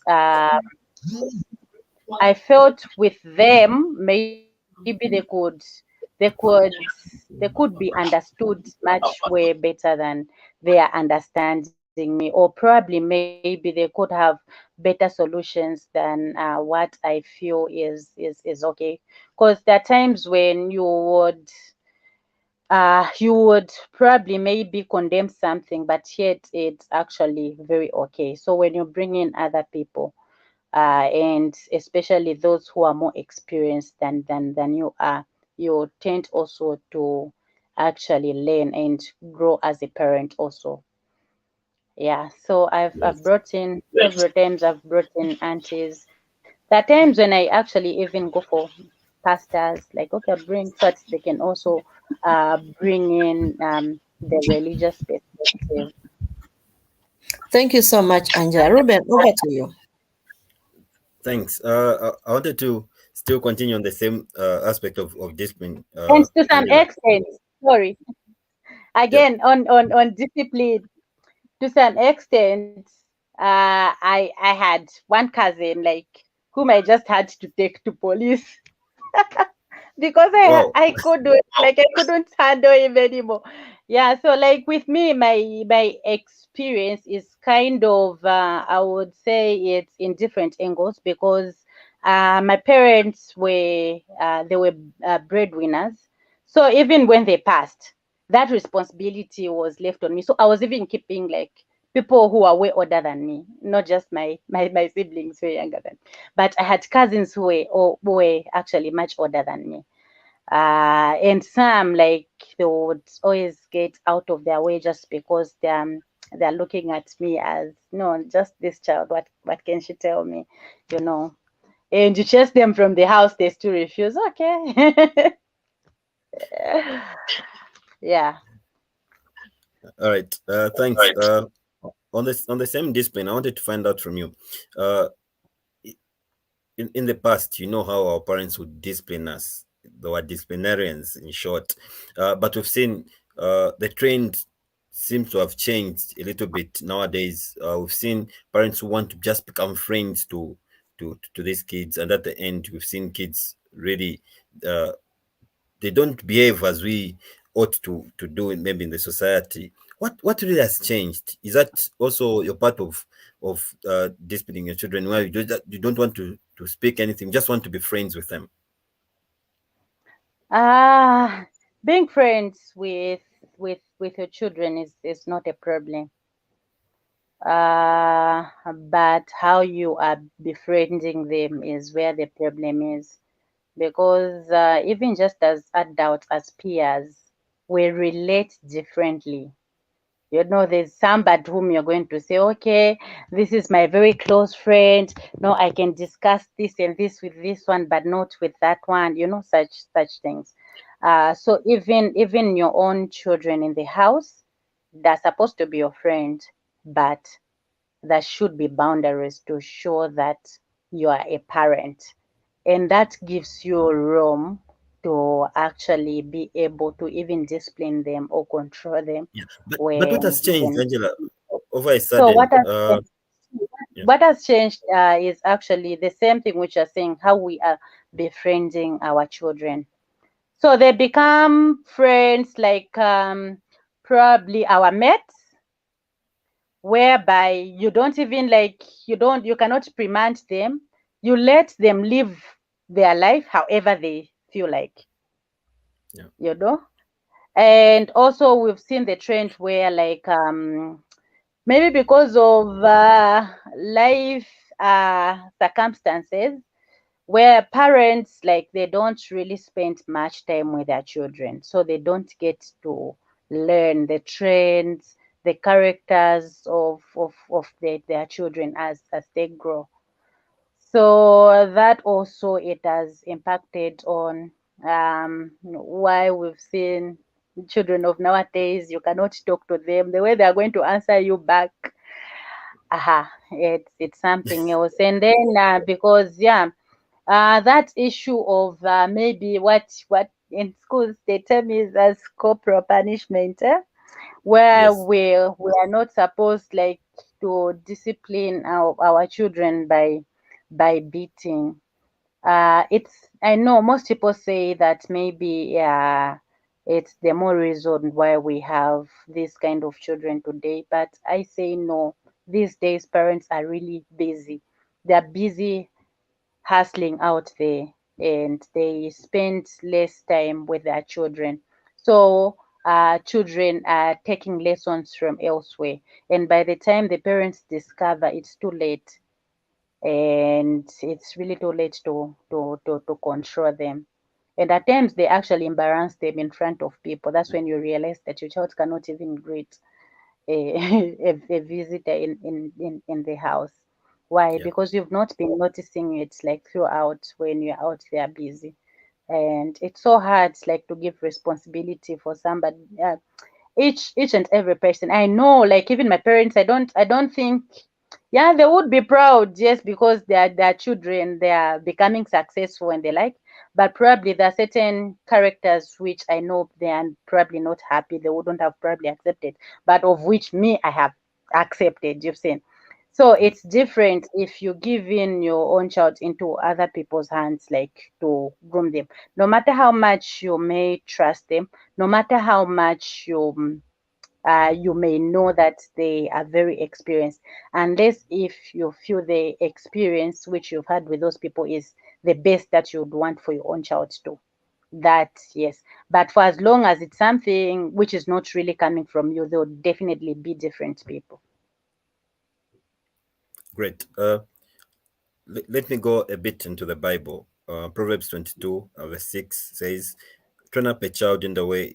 with them maybe they could be understood much way better than they are understanding me, or probably maybe they could have better solutions than what I feel is okay. Because there are times when you would probably maybe condemn something, but yet it's actually very okay. So when you bring in other people, and especially those who are more experienced than you are, you tend also to actually learn and grow as a parent also. Yeah. So I've Yes. brought in several times. I've brought in aunties. There are times when I actually even go for pastors, like okay, bring so that they can also bring in the religious perspective. Thank you so much, Angela. Ruben, over to you. Thanks. I wanted to still continue on the same aspect of discipline, And to some Angela. extent, sorry, Yeah. again on discipline, to some extent, I had one cousin like whom I just had to take to police because I Wow. I couldn't handle him anymore. Yeah, so like with me, my experience is kind of I would say it's in different angles because my parents were breadwinners. So even when they passed, that responsibility was left on me. So I was even keeping like people who are way older than me, not just my siblings who are younger than, but I had cousins who were actually much older than me. And some like they would always get out of their way just because they're looking at me as no, just this child. What can she tell me? You know. and you chase them from the house, they still refuse. Okay. Yeah. All right. Thanks. On the same discipline, I wanted to find out from you. Uh, in the past, you know how our parents would discipline us. They were disciplinarians, in short. But we've seen the trend seems to have changed a little bit nowadays. We've seen parents who want to just become friends to these kids, and at the end, we've seen kids really uh, they don't behave as we ought to do it maybe in the society. What really has changed? Is that also your part of disciplining your children, where you don't want to speak anything, just want to be friends with them? Ah, being friends with your children is not a problem. But how you are befriending them is where the problem is. Because even just as adults, as peers, we relate differently. You know, there's somebody whom you're going to say, okay, this is my very close friend. No, I can discuss this and this with this one, but not with that one. You know, such things. So even your own children in the house, they're supposed to be your friend, but there should be boundaries to show that you are a parent, and that gives you room to actually be able to even discipline them or control them Yeah, but what when has changed, when Angela, over a so sudden? Yeah, what has changed is actually the same thing which you're saying, how we are befriending our children. So they become friends like probably our mates, whereby you don't even like you cannot premand them. You let them live their life however they feel like, yeah, you know. And also we've seen the trend where like maybe because of life circumstances, where parents like they don't really spend much time with their children, so they don't get to learn the trends, the characters of their children as they grow. So that also it has impacted on why we've seen children of nowadays, you cannot talk to them the way they are going to answer you back. Aha, it's something else. And then because yeah, that issue of maybe what in schools they tell me is as corporal punishment, where yes, we are not supposed like to discipline our children by beating. It's I know most people say that maybe it's the more reason why we have this kind of children today, but I say no. These days parents are really busy. They're busy hustling out there, and they spend less time with their children. So children are taking lessons from elsewhere, and by the time the parents discover, it's too late, and it's really too late to control them. And at times they actually embarrass them in front of people. That's when you realize that your child cannot even greet a visitor in the house. Why? yeah. Because you've not been noticing it like throughout when you're out there busy. And it's so hard like to give responsibility for somebody, each and every person. I know, like even my parents, I don't think, yeah, they would be proud, yes, because their children, they are becoming successful and they like, but probably there are certain characters which I know they are probably not happy, they wouldn't have probably accepted, but of which me I have accepted, you've seen. So it's different if you give in your own child into other people's hands, like to groom them. No matter how much you may trust them, no matter how much you may know that they are very experienced, unless if you feel the experience which you've had with those people is the best that you'd want for your own child too. That yes, but for as long as it's something which is not really coming from you, they'll definitely be different people. Great. Let me go a bit into the Bible. Proverbs 22, verse 6 says, "Train up a child in the way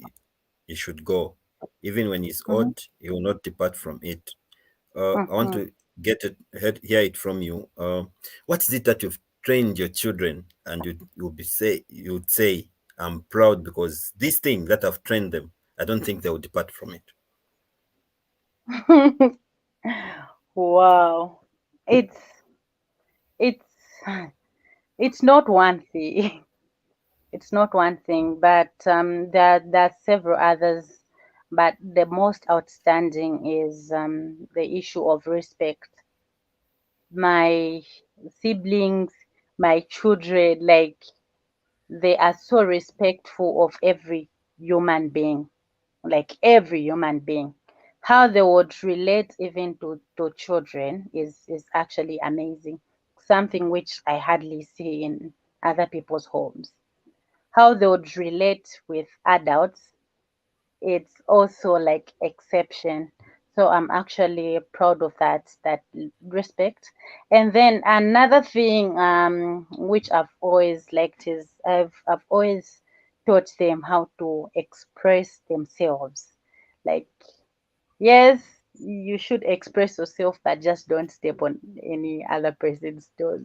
he should go. Even when he's Mm-hmm, old, he will not depart from it." I want mm-hmm. to hear it from you. What is it that you've trained your children, and you'd say, I'm proud because this thing that I've trained them, I don't think they will depart from it. Wow. It's it's it's not one thing. It's not one thing, but there are several others. But the most outstanding is the issue of respect. My siblings, my children, like they are so respectful of every human being, like every human being. How they would relate even to children is actually amazing. Something which I hardly see in other people's homes. How they would relate with adults, it's also like exception. So I'm actually proud of that respect. And then another thing which I've always liked is I've always taught them how to express themselves. Like, yes, you should express yourself, but just don't step on any other person's toes.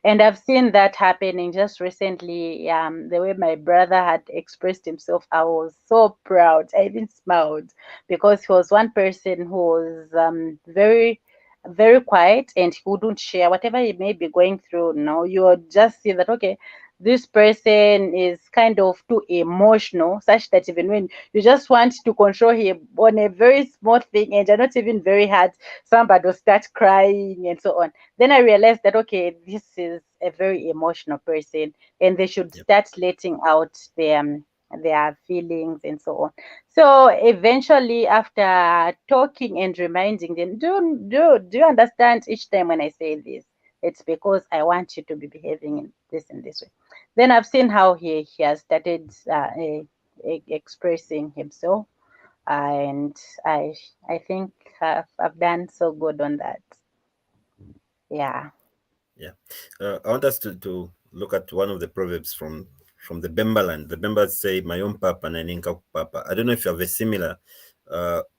And I've seen that happening just recently. The way my brother had expressed himself, I was so proud. I even smiled because he was one person who was very, very quiet, and he wouldn't share whatever he may be going through. No, you would just see that, okay, this person is kind of too emotional, such that even when you just want to control him on a very small thing and you're not even very hard, somebody will start crying and so on. Then I realized that, okay, this is a very emotional person, and they should Yep. start letting out their feelings and so on. So eventually, after talking and reminding them, do you understand, each time when I say this, it's because I want you to be behaving in this way. Then I've seen how he has started expressing himself, and I I think I've done so good on that. Yeah. Yeah. I want us to look at one of the proverbs from the Bemba land. The Bembas say, "My own papa and Ninka papa." I don't know if you have a similar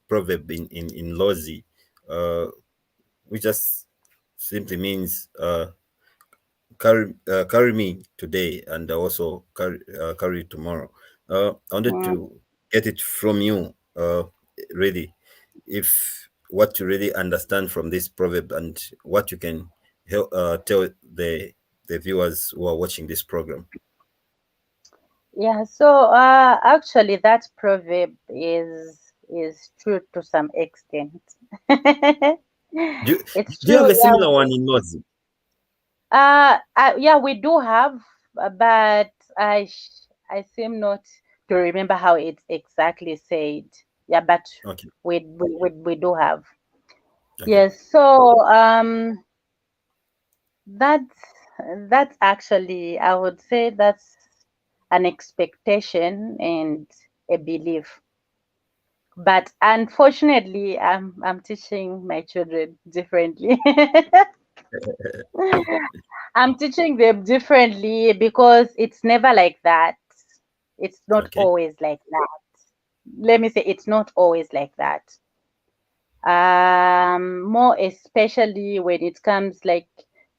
proverb in Lozi, uh, which just simply means carry me today and also carry tomorrow. I wanted Mm. to get it from you, really, if what you really understand from this proverb and what you can tell the viewers who are watching this program. Yeah, so actually that proverb is true to some extent. Do you, It's do you true, have a yeah. similar one in Lozi? Yeah, we do have, but I seem not to remember how it's exactly said. Yeah, but Okay, we do have. okay, Yes, so that's that's actually, I would say that's an expectation and a belief. But unfortunately, I'm teaching my children differently. I'm teaching them differently because it's never like that. It's not okay, always like that. Let me say it's not always like that. More especially when it comes like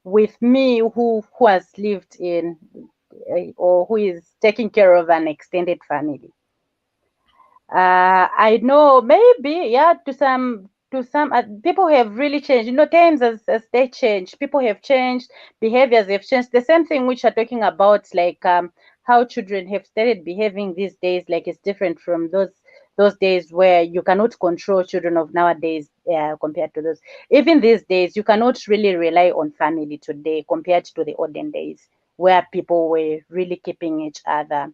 with me who has lived in or who is taking care of an extended family. I know maybe, yeah, to some people have really changed. Times as they change, people have changed, behaviors have changed. The same thing which you're talking about, like how children have started behaving these days, like it's different from those days where you cannot control children of nowadays compared to those. Even these days, you cannot really rely on family today compared to the olden days where people were really keeping each other.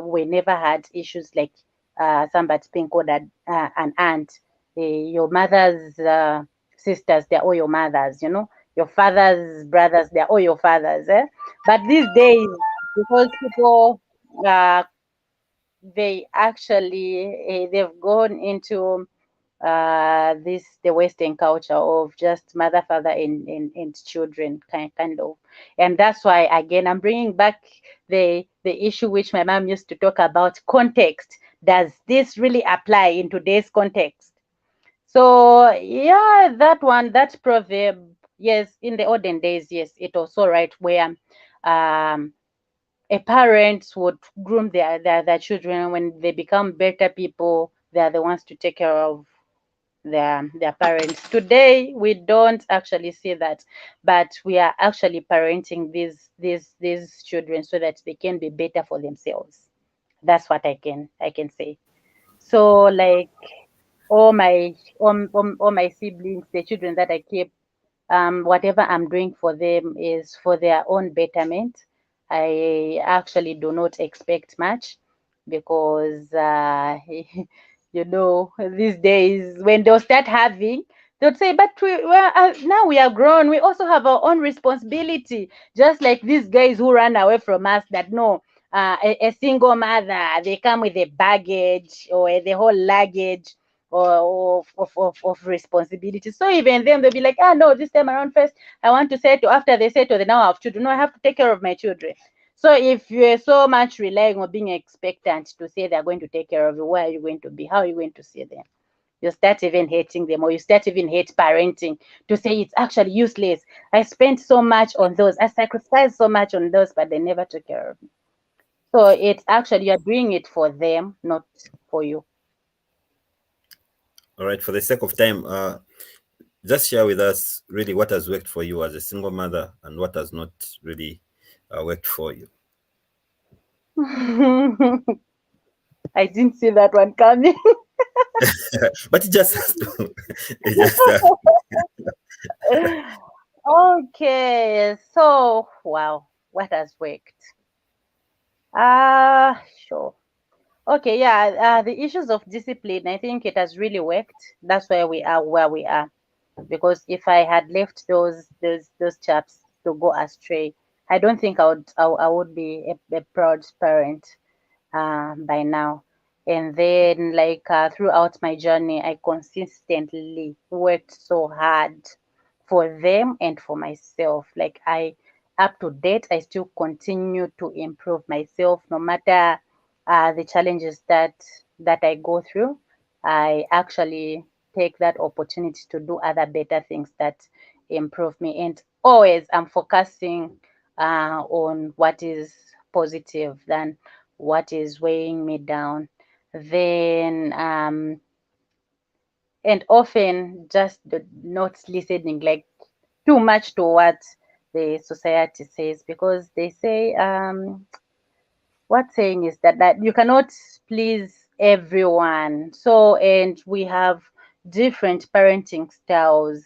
We never had issues like somebody being called an aunt. Your mother's sisters, they're all your mothers, your father's brothers, they're all your fathers. But these days, because people, uh, they actually, they've gone into the Western culture of just mother, father, and children, kind of. And that's why, again, I'm bringing back the issue which my mom used to talk about: context. Does this really apply in today's context? So yeah, that proverb, yes, in the olden days, yes, it was all right where um a parent would groom their children. When they become better people, they are the ones to take care of their parents. Today we don't actually see that, but we are actually parenting these children so that they can be better for themselves. That's what I can say. So like all my siblings, the children that I keep, whatever I'm doing for them is for their own betterment. I actually do not expect much because, these days when they'll start having, they'll say, but now we are grown. We also have our own responsibility, just like these guys who run away from us that no. A single mother, they come with a baggage or the whole luggage or of responsibility. So even them, they'll be like, no, this time around first, I want to settle. After they settle, they now have children. No, I have to take care of my children. So if you're so much relying on being expectant to say they're going to take care of you, where are you going to be? How are you going to see them? You start even hating them, or you start even hate parenting to say it's actually useless. I spent so much on those, I sacrificed so much on those, but they never took care of me. So it's actually you're doing it for them, not for you. All right, for the sake of time, just share with us really what has worked for you as a single mother and what has not really worked for you. I didn't see that one coming. But it just has to. It just Okay, so wow, what has worked? Sure. Okay, yeah, the issues of discipline, I think it has really worked. That's why we are where we are. Because if I had left those chaps to go astray, I don't think I would be a proud parent by now. And then, like, throughout my journey, I consistently worked so hard for them and for myself. Like, up to date, I still continue to improve myself, no matter the challenges that I go through. I actually take that opportunity to do other better things that improve me. And always, I'm focusing on what is positive than what is weighing me down. Then and often just not listening like too much to what the society says, because they say what saying is that you cannot please everyone. So, and we have different parenting styles.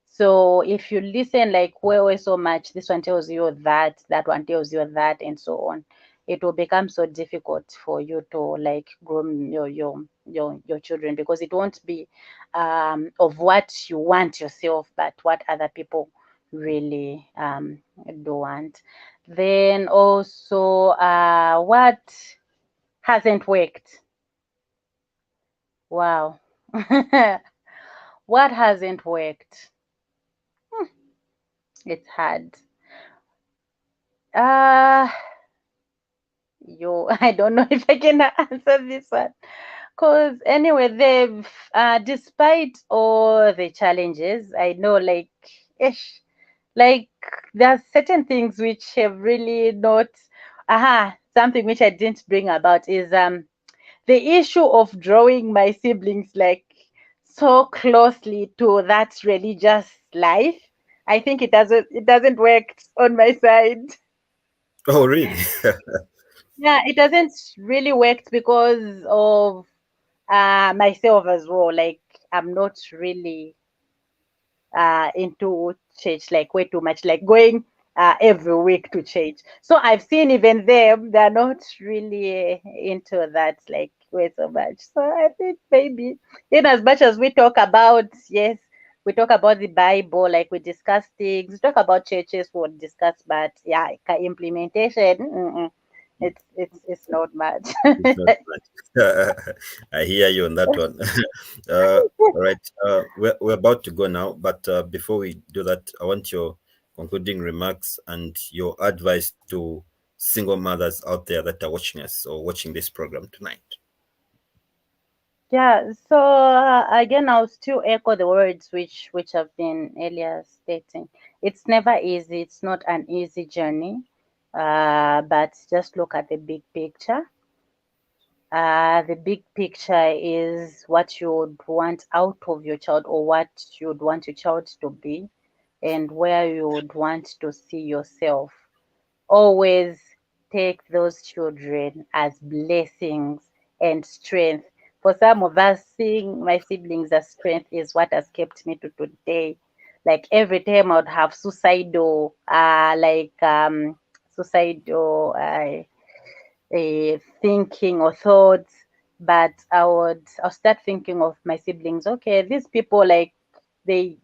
So if you listen like way so much, this one tells you that one tells you that, and so on, it will become so difficult for you to like groom your children, because it won't be of what you want yourself, but what other people really do want. Then also, what hasn't worked? Wow. What hasn't worked? It's hard. Uh, I don't know if I can answer this one. Because anyway, despite all the challenges, I know ish, like there are certain things which have really not, something which I didn't bring about is the issue of drawing my siblings like so closely to that religious life. I think it doesn't work on my side. oh, really? Yeah, it doesn't really work because of myself as well. Like, I'm not really into church like way too much, like going every week to church. So I've seen even them, they're not really into that like way so much. So I think maybe, in as much as we talk about, yes, we talk about the Bible, like we discuss things, we talk about churches, we'll discuss, but yeah, implementation, it's not much. It's not much. I hear you on that one. All right. We're about to go now, but before we do that, I want your concluding remarks and your advice to single mothers out there that are watching us or watching this program tonight. Yeah, so again, I'll still echo the words which have been earlier stating. It's never easy. It's not an easy journey, but just look at the big picture. The big picture is what you would want out of your child, or what you would want your child to be, and where you would want to see yourself. Always take those children as blessings and strength. For some of us, seeing my siblings as strength is what has kept me to today. Like every time I would have suicidal, suicidal thinking or thoughts, but I'll start thinking of my siblings. Okay, these people, like, they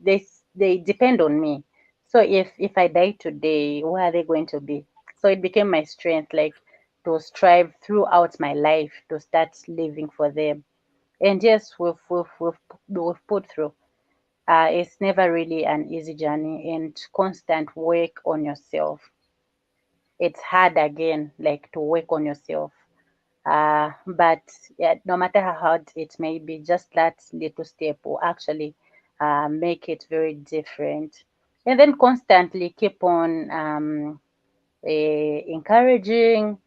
depend on me. So if I die today, where are they going to be? So it became my strength, like, to strive throughout my life to start living for them. And yes, we've put through. It's never really an easy journey, and constant work on yourself. It's hard again, like, to work on yourself. But yeah, no matter how hard it may be, just that little step will actually make it very different. And then constantly keep on encouraging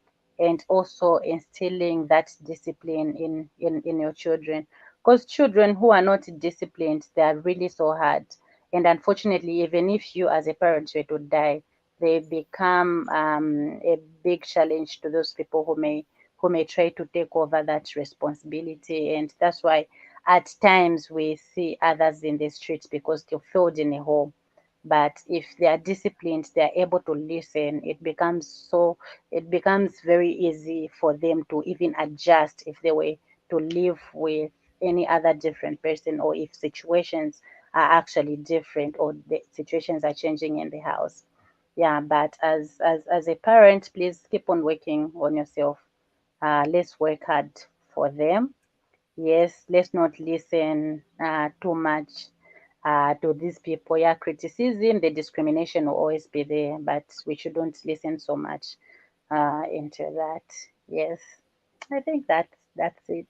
and also instilling that discipline in your children. Because children who are not disciplined, they are really so hard. And unfortunately, even if you as a parent were to die, they become a big challenge to those people who may try to take over that responsibility. And that's why at times we see others in the streets because they failed in a home. But if they are disciplined, they are able to listen, it becomes very easy for them to even adjust if they were to live with any other different person, or if situations are actually different, or the situations are changing in the house. Yeah, but as a parent, please keep on working on yourself. Let's work hard for them. Yes, let's not listen too much to these people. Yeah, criticism, the discrimination will always be there, but we shouldn't listen so much into that. Yes, I think that's it.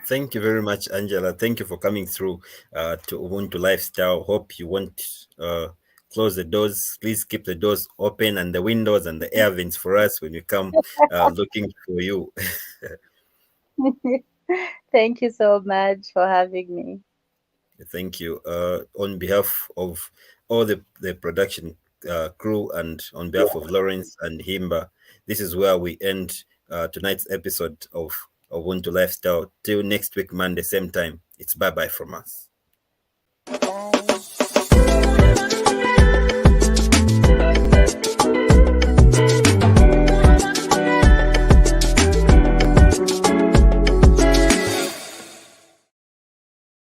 Thank you very much, Angela. Thank you for coming through to Ubuntu Lifestyle. Hope you won't close the doors. Please keep the doors open and the windows and the air vents for us when we come looking for you. Thank you so much for having me. Thank you. On behalf of all the production crew and on behalf of Lawrence and Himba, this is where we end tonight's episode of Ubuntu Lifestyle. Till next week, Monday, same time. It's bye bye from us.